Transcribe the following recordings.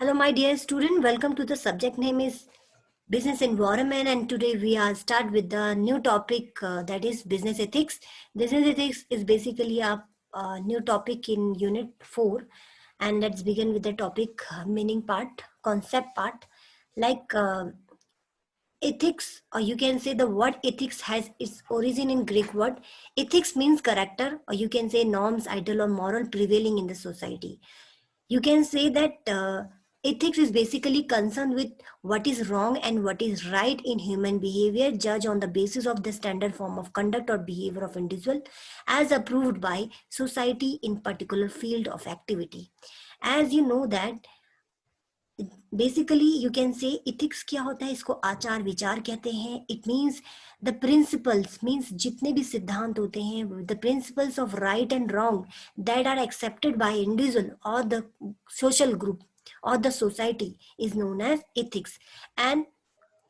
Hello, my dear student. Welcome to the subject name is business environment, and today we are start with the new topic that is business ethics. Business ethics is basically a new topic in Unit 4, and let's begin with the topic meaning part, concept part, like ethics, or you can say the word ethics has its origin in Greek word. Ethics means character, or you can say norms, ideal, or moral prevailing in the society. You can say that ethics is basically concerned with what is wrong and what is right in human behavior, judged on the basis of the standard form of conduct or behavior of individual as approved by society in particular field of activity. As you know that basically you can say ethics क्या होता है, इसको आचार विचार कहते हैं. It means the principles, means जितने भी सिद्धांत होते हैं, the principles of right and wrong that are accepted by individual और the social group or the society is known as ethics. And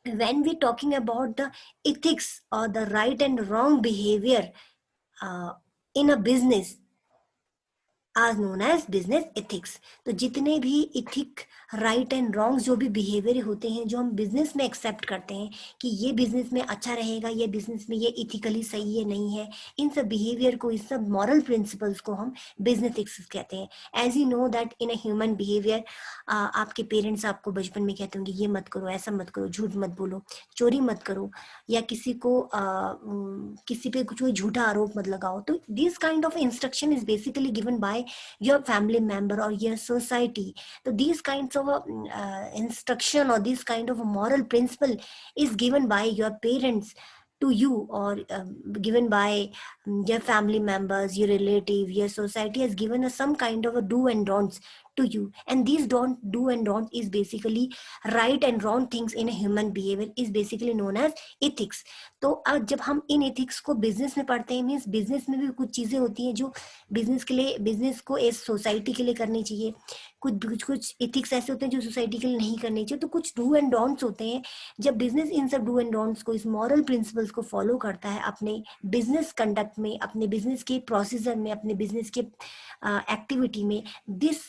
when we talking about the ethics or the right and wrong behavior uh, in a business आज known as business ethics. तो जितने भी ethic right and wrong जो भी behaviour होते हैं, जो हम बिजनेस में एक्सेप्ट करते हैं कि ये बिजनेस में अच्छा रहेगा, ये बिजनेस में ये इथिकली सही है नहीं है, इन सब बिहेवियर को, इस सब मॉरल प्रिंसिपल्स को हम बिजनेस एथिक्स कहते हैं. As you know that in a human behaviour, आपके पेरेंट्स आपको बचपन में कहते होंगे ये मत करो, ऐसा मत करो, झूठ मत बोलो, चोरी मत करो, या किसी को किसी पे कुछ झूठा आरोप मत लगाओ. तो this kind of instruction is basically given by your family member or your society. So these kinds of instruction or this kind of a moral principle is given by your parents to you, or given by your family members, your relative, your society has given us some kind of a do and don'ts to you, and these don't do and don't is basically right and wrong things in a human behavior is basically known as ethics. तो जब हम इन ethics को business में पढ़ते हैं, means business में भी कुछ चीजें होती हैं जो बिजनेस के लिए, बिजनेस को एज सोसाइटी के लिए करनी चाहिए. कुछ इथिक्स ऐसे होते हैं जो सोसाइटी के लिए नहीं करनी चाहिए. तो कुछ डू एंड डोंट्स होते हैं. जब बिजनेस इन सब डू एंड डोंट्स को, इस मॉरल प्रिंसिपल्स को फॉलो करता है अपने बिजनेस कंडक्ट में, अपने बिजनेस के प्रोसीजर में, अपने बिजनेस के एक्टिविटी में, this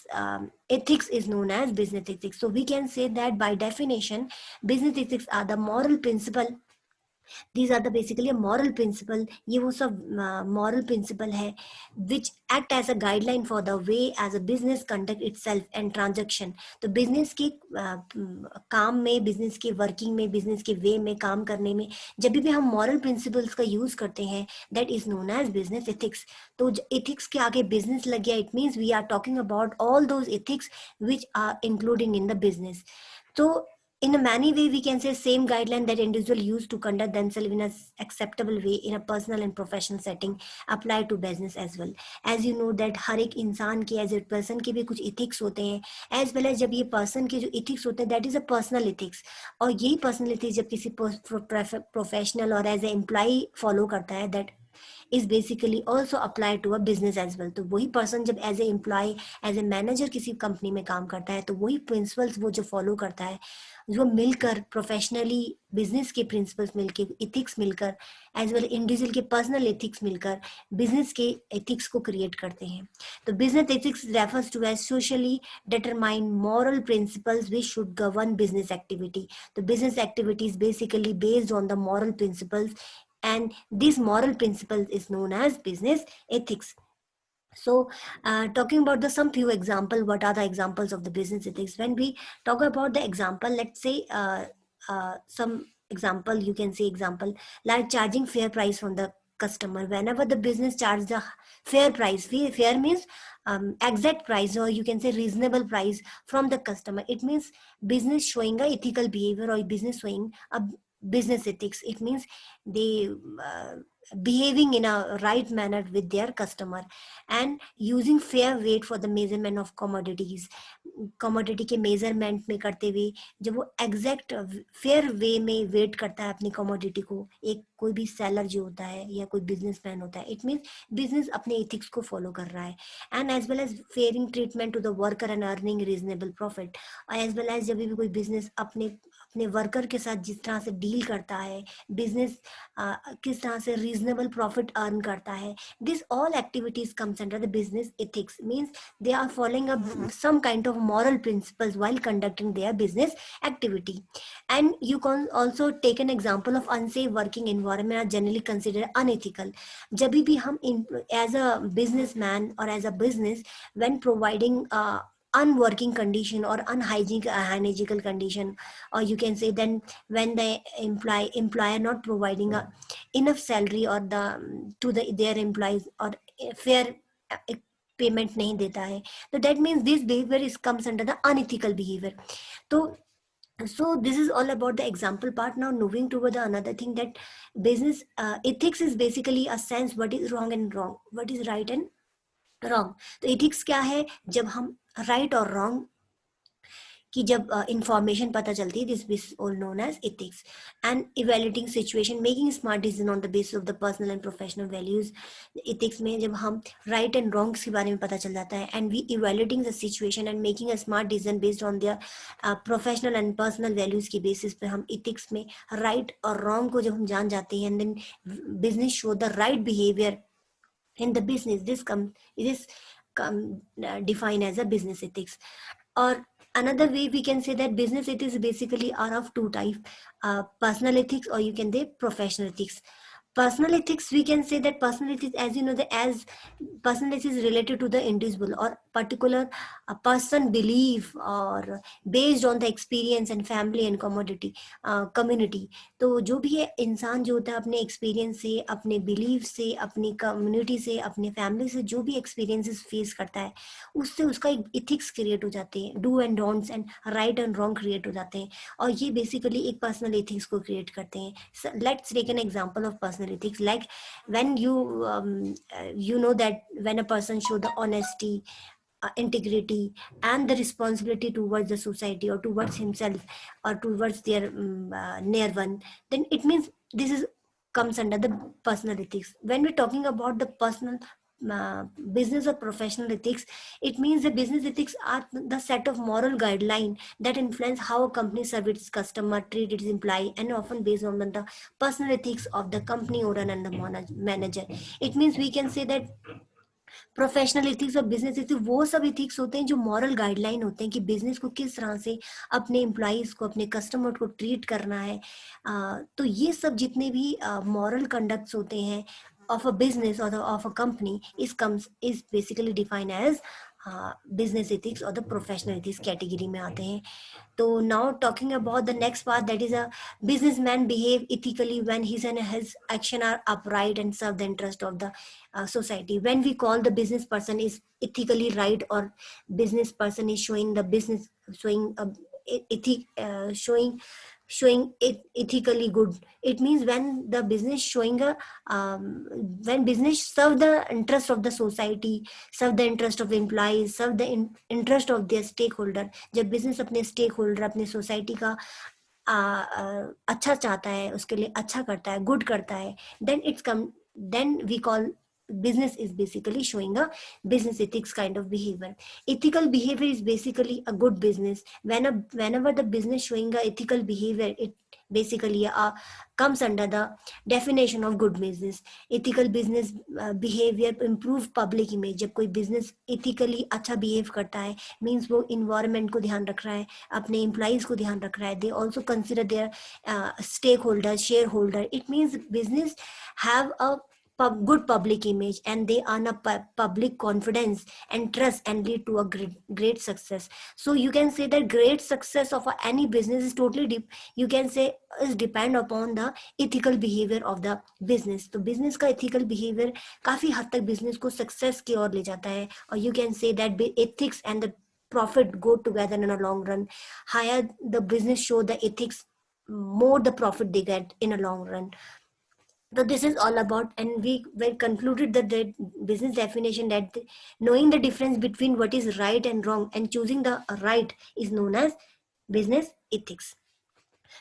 ethics is known as business ethics. So we can say that by definition, business ethics are the moral principle. These are the basically a moral principle. ये वो सब moral principle है which act as a guideline for the way as a business conduct itself and transaction. तो business के काम में, business के working में, business के way में, काम करने में जब भी हम moral principles का use करते हैं, that is known as business ethics. तो ethics के आगे business लग गया, it means we are talking about all those ethics which are including in the business. तो in a many way we can say same guideline that individual use to conduct themselves in a acceptable way in a personal and professional setting apply to business as well. As you know that हर एक इंसान के, as a person के भी कुछ ethics होते हैं, as well as जब ये पर्सन के जो इथिक्स होते हैं that is a personal ethics, और यही पर्सनल इथिक्स जब किसी प्रोफेशनल और एज ए एम्प्लॉय फॉलो करता है, that is basically also applied to a business as well. तो वही पर्सन जब as a employ, as a manager किसी कंपनी में काम करता है, तो वही प्रिंसिपल्स वो जो फॉलो करता है, जो मिलकर प्रोफेशनली बिजनेस के प्रिंसिपल्स मिलकर, इथिक्स मिलकर, एज वेल इंडिविजुअल के पर्सनल एथिक्स मिलकर बिजनेस के एथिक्स को क्रिएट करते हैं. तो business ethics refers to as socially determined moral principles which should govern business activity. तो business activity is basically based on the moral principles, and this moral principle is known as business ethics. So talking about the some few example, what are the examples of the business ethics? When we talk about the example, let's say some example, you can say example like charging fair price from the customer. Whenever the business charges the fair price, fair means exact price, or you can say reasonable price from the customer, it means business showing a ethical behavior, or business showing a business ethics. It means they behaving in a right manner with their customer and using fair weight for the measurement of commodities. Commodity के measurement में करते हुए जब वो exact fair वे में wait करता है अपनी कमोडिटी को, एक कोई भी सेलर जो होता है या कोई बिजनेसमैन होता है, इट मीन्स बिजनेस अपने एथिक्स को फॉलो कर रहा है. And as well as fairing treatment to the worker and earning reasonable profit. As well as जब भी कोई बिजनेस अपने अपने वर्कर के साथ जिस तरह से डील करता है, बिजनेस किस तरह से रीजनेबल प्रॉफिट अर्न करता है, this all activities comes under the business ethics, means they are following up some kind of moral principles while conducting their business activity. And you can also take an example of unsafe working environment are generally considered unethical. जब भी हम as a businessman or as a business, when providing unworking condition or unhygienical condition, or you can say then when the employer not providing enough salary or to their employees, or fair payment नहीं देता है, तो that means this behaviour is comes under the unethical behaviour. तो so this is all about the example part. Now moving toward the another thing, that business ethics is basically a sense what is wrong and wrong, what is right and wrong. तो ethics क्या है? जब हम right और wrong कि जब information पता चलती है, this all known as ethics. And evaluating situation, making smart decision on the basis of the personal and professional values. Ethics में जब हम राइट एंड रॉन्ग्स के बारे में पता चल जाता है, and we evaluating the situation and making a smart decision based on their professional and personal values की बेसिस पे हम एथिक्स में राइट और रॉन्ग को जब हम जान जाते हैं, and then business show the right behaviour in the business, this come define as a business ethics. Or another way we can say that business ethics basically are of two type, personal ethics or you can say professional ethics. Personal ethics, we can say that personal ethics, as you know, as personal ethics is related to the individual or particular a person belief, or based on the experience and family and commodity community. तो जो भी है इंसान जो होता है अपने experience से, अपने बिलीफ से, अपनी कम्युनिटी से, अपने फैमिली से जो भी एक्सपीरियंसेस फेस करता है, उससे उसका एक इथिक्स क्रिएट हो जाते हैं, do and don'ts and right and wrong create हो जाते हैं, और ये बेसिकली एक पर्सनल इथिक्स को क्रिएट करते हैं. Let's take an example of personal ethics, like when you know that when a person show the honesty, integrity and the responsibility towards the society or towards himself or towards their near one, then it means this is comes under the personal ethics. When we're talking about the personal uh, business or professional ethics, it means the business ethics are the set of moral guideline that influence how a company serves its customer, treat its employee, and often based on the personal ethics of the company owner and the manager. It means we can say that professional ethics और business ethics वो सब ethics होते हैं जो moral guideline होते हैं कि business को किस तरह से अपने एम्प्लॉयज को, अपने कस्टमर को ट्रीट करना है. तो ये सब जितने भी मॉरल कंडक्ट्स होते हैं of a business or of a company is basically defined as business ethics or the professional ethics category में आते हैं. So now talking about the next part, that is a businessman behave ethically when his and his action are upright and serve the interest of the society. When we call the business person is ethically right, or business person is showing the business showing showing it ethically good, it means when the business showing a when business serve the interest of the society, serve the interest of employees, serve the interest of their stakeholder. जब business अपने stakeholder, अपने society का अच्छा चाहता है, उसके लिए अच्छा करता है, good करता है, then we call business is basically showing a business ethics kind of behavior. Ethical behavior is basically a good business. Whenever the business showing a ethical behavior, it basically comes under the definition of good business. Ethical business behavior improve public image. जब कोई business ethically अच्छा behave करता है, means वो environment को ध्यान रख रहा है, अपने employees को ध्यान रख रहा है, they also consider their stakeholders, shareholder. It means business have a good public image and they earn a public confidence and trust and lead to a great success. So you can say that great success of any business is totally you can say is depend upon the ethical behavior of the business. तो business का ethical behavior काफी हद तक business को success की ओर ले जाता है, और you can say that ethics and the profit go together in a long run. Higher the business show the ethics, more the profit they get in a long run. So this is all about, and we concluded that the business definition that knowing the difference between what is right and wrong and choosing the right is known as business ethics.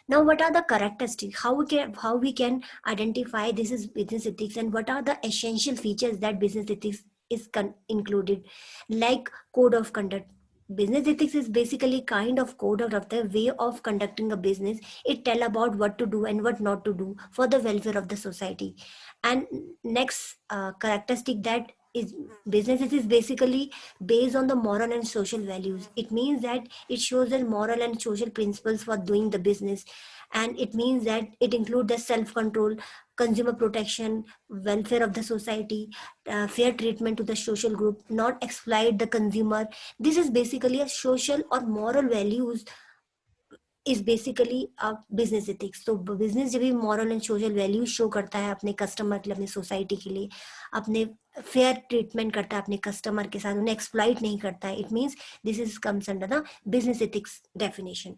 Now, what are the characteristics? How we can identify this is business ethics, and what are the essential features that business ethics is included, like code of conduct. business ethics is basically kind of code of the way of conducting a business. It tell about what to do and what not to do for the welfare of the society. And next characteristic that is business ethics is basically based on the moral and social values. It means that it shows the moral and social principles for doing the business, and it means that it includes the self control, consumer protection, welfare of the society, fair treatment to the social group, not exploit the consumer. This is basically a social or moral values, is basically a business ethics. तो business जब भी moral and social values show करता है अपने customer के लिए, अपने society के लिए, अपने fair treatment करता है अपने customer के साथ, उन्हें exploit नहीं करता है, it means this is comes under the business ethics definition.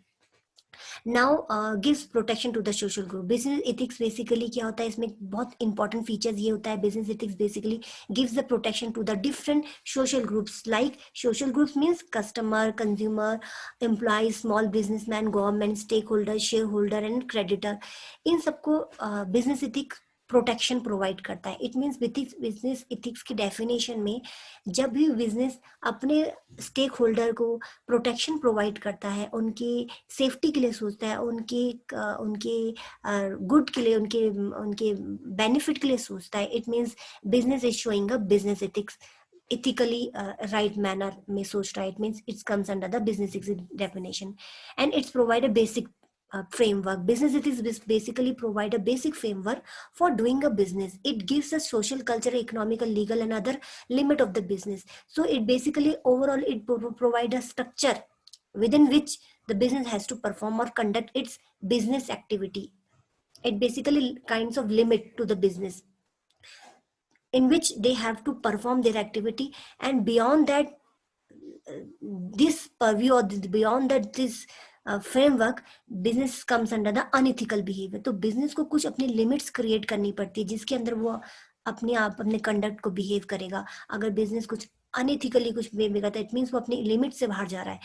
Now gives protection to the social group. Business ethics basically क्या होता है, इसमें बहुत important features ये होता है, business ethics basically gives the protection to the different social groups. Like social groups means customer, consumer, employees, small businessman, government, stakeholder, shareholder and creditor. इन सबको business ethics protection provide करता है. It means business ethics की definition में जब भी business अपने stake holder को protection provide करता है, उनकी सेफ्टी के लिए सोचता है, उनके गुड के लिए, उनके उनके बेनिफिट के लिए सोचता है, it means business is showing a business ethics, ethically right manner में सोच रहा है. It means it comes under the business ethics definition, and it's provide a basic framework. Business ethics basically provide a basic framework for doing a business. It gives a social, cultural, economical, legal and other limit of the business. So it basically overall it provide a structure within which the business has to perform or conduct its business activity. It basically kinds of limit to the business in which they have to perform their activity, and beyond that this purview or beyond that this framework business comes under the unethical behaviour. तो business को कुछ अपनी limits create करनी पड़ती है जिसके अंदर वो अपने आप अपने कंडक्ट को बिहेव करेगा. अगर बिजनेस कुछ अनइथिकली कुछ बिहेव करता है, इट मीन्स वो अपनी लिमिट से बाहर जा रहा है.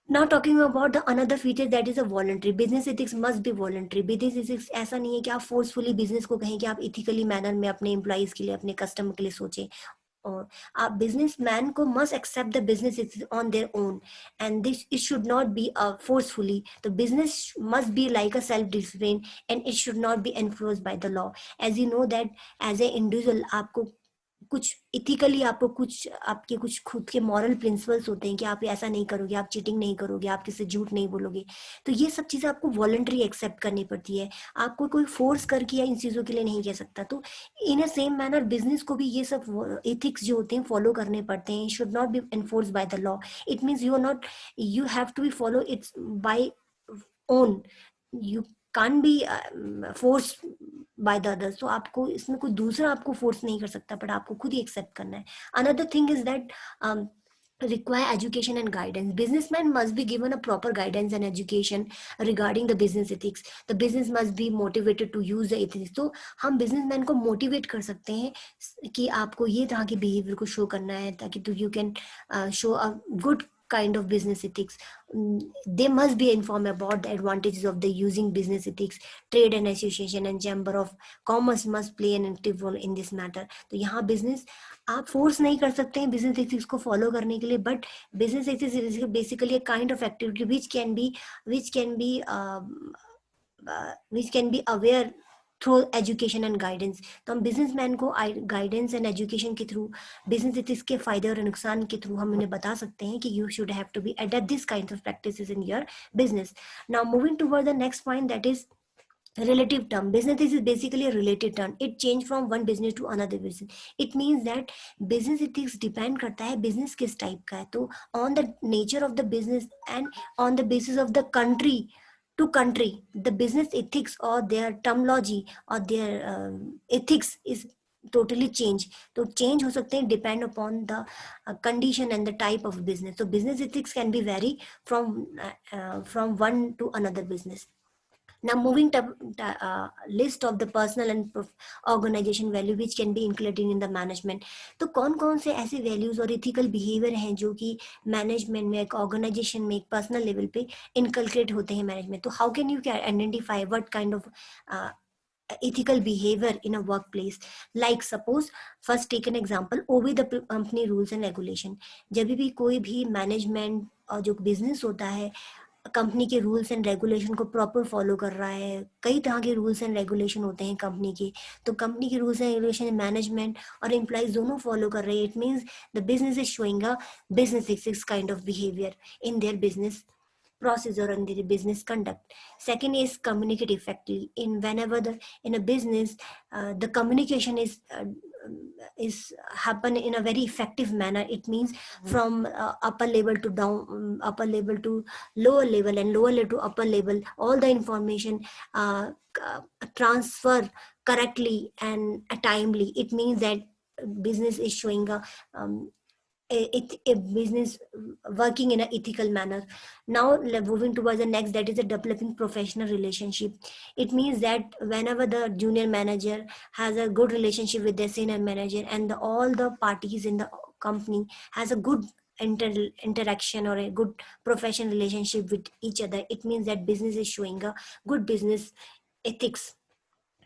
Now talking about the another feature that is a voluntary. Business ethics must be voluntary. Business ethics ऐसा नहीं है कि आप forcefully business को कहें कि आप ethically manner में अपने employees के लिए, अपने customer के लिए सोचें. और आप businessman को must accept the business ethics on their own, and this it should not be forcefully. The business must be like a self discipline and it should not be enforced by the law. As you know that as a individual आपको कुछ ethically, आपको कुछ आपके कुछ खुद के moral principles होते हैं कि आप ऐसा नहीं करोगे, आप चीटिंग नहीं करोगे, आप किसी झूठ नहीं बोलोगे. तो ये सब चीज़ें आपको वॉलंटरी एक्सेप्ट करनी पड़ती है. आपको कोई फोर्स करके या इन चीज़ों के लिए नहीं कह सकता. तो इन अ सेम मैनर बिजनेस को भी ये सब एथिक्स जो होते हैं फॉलो करने पड़ते हैं. Should not be enforce by the law. It means you are not, you have to be follow its by own. You can be force by the others. तो आपको इसमें कोई दूसरा आपको फोर्स नहीं कर सकता, बट आपको खुद ही एक्सेप्ट करना है. Another thing is that require education and guidance. Businessmen must be given a proper guidance and education regarding the business ethics. The business must be motivated to use the ethics. तो हम businessmen को motivate कर सकते हैं कि आपको ये तरह के behavior को show करना है ताकि तो you can show a good kind of business ethics. They must be informed about the advantages of the using business ethics. Trade and association and chamber of commerce must play an active role in this matter. तो यहाँ business आप force नहीं कर सकते हैं business ethics को follow करने के लिए, but business ethics is basically a kind of activity which can be aware through education and guidance. तो हम बिजनेसमैन को गाइडेंस एंड एजुकेशन के थ्रू बिजनेस एथिक्स के फायदे और नुकसान के थ्रू हम उन्हें बता सकते हैं कि you should have to be adopt this kind of practices in your business. Now moving toward the next point, that is relative term. Business ethics is basically a related term. It change from one business to another business. It means that business ethics depend करता है business किस type का है. तो on the nature of the business and on the basis of the country to country, the business ethics or their terminology or their ethics is totally change. तो change हो सकते हैं depend upon the condition and the type of business. So business ethics can be vary from one to another business. Now moving to list of the personal and organization value which can be included in the management. तो कौन कौन से ऐसे values और ethical behaviour हैं जो कि management में, एक ऑर्गेनाइजेशन में, एक पर्सनल लेवल पे इनकलकेट होते हैं मैनेजमेंट. तो how can you identify what kind of ethical behavior in a workplace. Like suppose, first take an example, obey the company rules and regulation. जब भी कोई भी मैनेजमेंट और जो बिजनेस होता है कंपनी के रूल्स एंड रेगुलेशन को प्रॉपर फॉलो कर रहा है, कई तरह के रूल्स एंड रेगुलेशन होते हैं कंपनी के, तो कंपनी के रूल्स एंड रेगुलेशन मैनेजमेंट और एम्प्लॉइज दोनों फॉलो कर रहे हैं, it means the business is showing a business ethics kind of behavior in their business process or in their business conduct. Second is communicate effectively. In whenever the in a business, the communication is happen in a very effective manner. It means from upper level to down, upper level to lower level, and lower level to upper level. All the information transfer correctly and timely. It means that business is showing a business working in an ethical manner. Now moving towards the next, that is a developing professional relationship. It means that whenever the junior manager has a good relationship with the senior manager, and all the parties in the company has a good interaction or a good professional relationship with each other, it means that business is showing a good business ethics.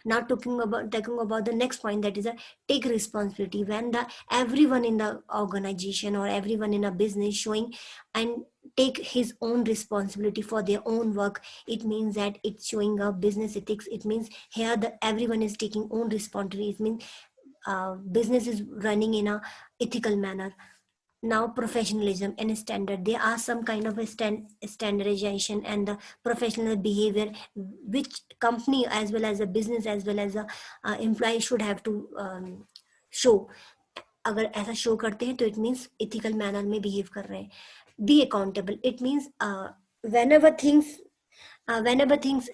Now talking about the next point, that is a take responsibility. When the everyone in the organization or everyone in a business showing and take his own responsibility for their own work, it means that it's showing a business ethics. It means here the everyone is taking own responsibility. It means business is running in a ethical manner. Now professionalism and standard, there are some kind of a standardization and the professional behavior which company as well as a business as well as a employee should have to show. अगर ऐसा show करते हैं तो it means ethical manner में behave कर रहे हैं. Be accountable, it means whenever things whenever things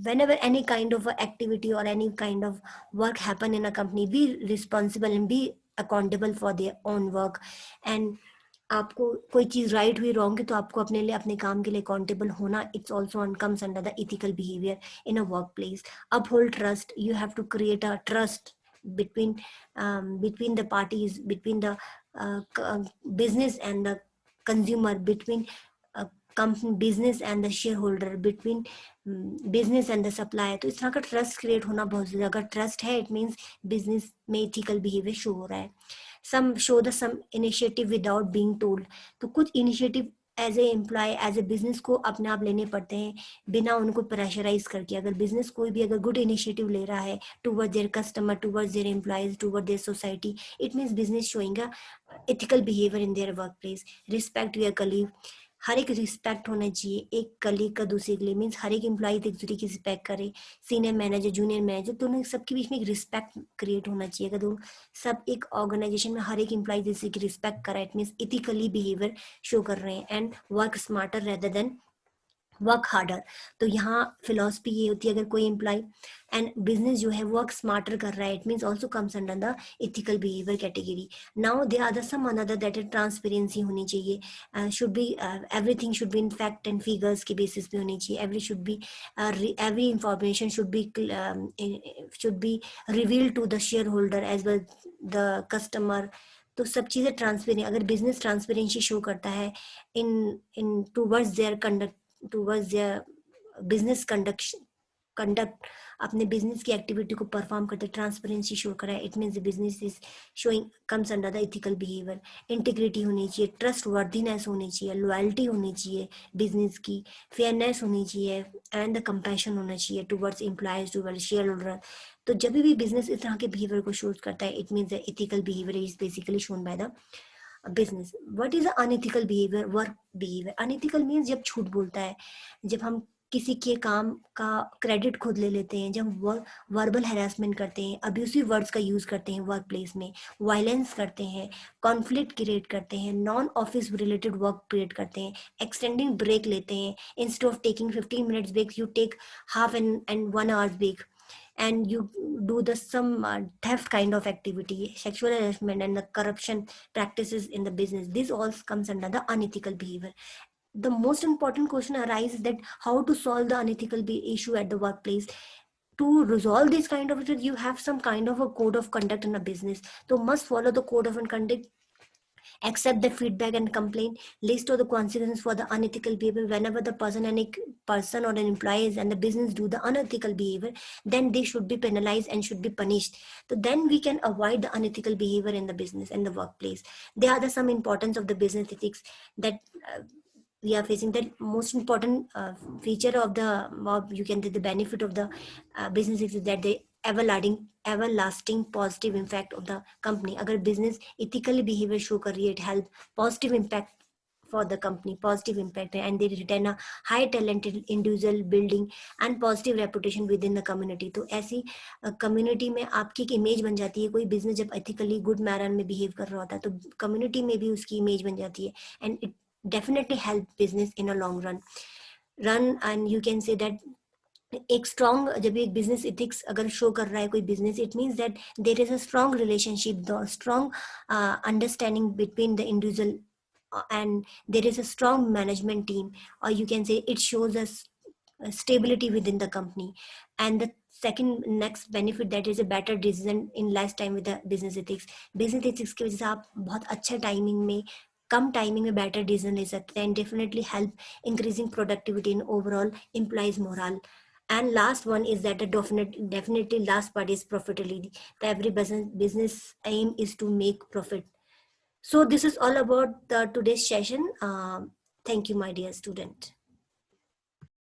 whenever any kind of activity or any kind of work happen in a company, be responsible and be accountable for their own work. And आपको कोई चीज right हुई wrong है तो आपको अपने लिए अपने काम के लिए अकाउंटेबल होना, it's also comes under the ethical behaviour in a work place. Uphold trust, you have to create a trust between between the parties, between the business and the consumer, between company business and the shareholder, between business and the supplier. तो इस तरह का trust create होना बहुत ज़रूरी है. अगर trust है, इट मीन्स बिजनेस में इथिकल बिहेवियर शो हो रहा है. Some show the some initiative without being told, तो कुछ initiative as a employ as a business को अपने आप लेने पड़ते हैं बिना उनको प्रेशराइज करके. अगर बिजनेस कोई भी अगर गुड इनिशिएटिव ले रहा है toward their customer, toward their employees, toward their society, it means business showing a ethical behavior in their workplace. Respect your colleague, हर एक रिस्पेक्ट होना चाहिए एक कलीग का दूसरे के लिए. मीन्स हर एक एम्प्लॉय एक दूसरे की रिस्पेक्ट करे, सीनियर मैनेजर जूनियर मैनेजर, दोनों सबके बीच में एक रिस्पेक्ट क्रिएट होना चाहिए. अगर दोनों सब एक ऑर्गेनाइजेशन में हर एक एम्प्लॉय दूसरे की रिस्पेक्ट करा, it means ethically behaviour show कर रहे हैं. And work smarter rather than work harder. तो यहाँ फिलोसफी ये होती है, अगर कोई एम्प्लॉय एंड बिजनेस जो है वर्क स्मार्टर कर रहा है, it means also comes under the ethical behaviour category. Now they are the some another, that is transparency होनी चाहिए. Should be everything should be in fact and figures के basis पे होनी चाहिए. Every information should be reveal to the share holder as well the customer. तो सब चीज़ें transparent, अगर बिजनेस ट्रांसपेरेंसी शो करता है in in towards their conduct, towards their business conduct अपने बिजनेस की एक्टिविटी को परफॉर्म करते ट्रांसपेरेंसी शो करा है, it means the business is showing comes under the ethical behaviour. Integrity होनी चाहिए, ट्रस्ट वर्दीनेस होनी चाहिए, लॉयल्टी होनी चाहिए बिजनेस की, फेयरनेस होनी चाहिए एंड द कंपैशन होना चाहिए towards employees, towards share holder. तो जब भी बिजनेस इस तरह के बिहेवियर को शो करता है, it means the ethical behaviour is basically shown by the business. What is unethical behaviour? Work behaviour. Unethical means जब झूठ बोलता है, जब हम किसी के काम का क्रेडिट खुद ले लेते हैं, जब वर्बल हैरेसमेंट करते हैं, अब्यूसिव वर्ड्स का यूज करते हैं वर्क प्लेस में, वायलेंस करते हैं, कॉन्फ्लिक्ट क्रिएट करते हैं, non office related work create करते हैं, एक्सटेंडिंग ब्रेक लेते हैं, instead of taking 15 minutes break you take half and 1 hour break, and you do the some theft kind of activity, sexual harassment and the corruption practices in the business. This all comes under the unethical behavior. The most important question arises that how to solve the unethical issue at the workplace. To resolve this kind of issue, you have some kind of a code of conduct in a business, so must follow the code of conduct accept the feedback and complain, list all the consequences for the unethical behavior. Whenever the person or an employee and the business do the unethical behavior, then they should be penalized and should be punished. So then we can avoid the unethical behavior in the business and the workplace. There are the some importance of the business ethics that we are facing. That most important feature of the, or you can say the benefit of the business is that they everlasting positive impact of the company. अगर business ethically behavior show कर रही है, it help positive impact for the company, positive impact, and they retain a high talented individual, building and positive reputation within the community. तो ऐसी community में आपकी एक image बन जाती है. कोई business जब ethically good manner में behave कर रहा होता है तो community में भी उसकी image बन जाती है, and it definitely help business in a long run. And you can say that एक स्ट्रॉन्ग, जब एक बिजनेस इथिक्स अगर शो कर रहा है कोई business, it means that there is a strong relationship, the strong understanding between the individual, and there is a strong management team, or you can say it shows us stability within the company. And the second next benefit, that is a better decision in less time with the business ethics. business ethics की वजह से आप बहुत अच्छा timing में, कम timing में better decision ले सकते हैं, and definitely help increasing productivity in overall employees moral. And last one is that the definitely last part is profitability. The every business aim is to make profit. So this is all about the today's session. Thank you, my dear student.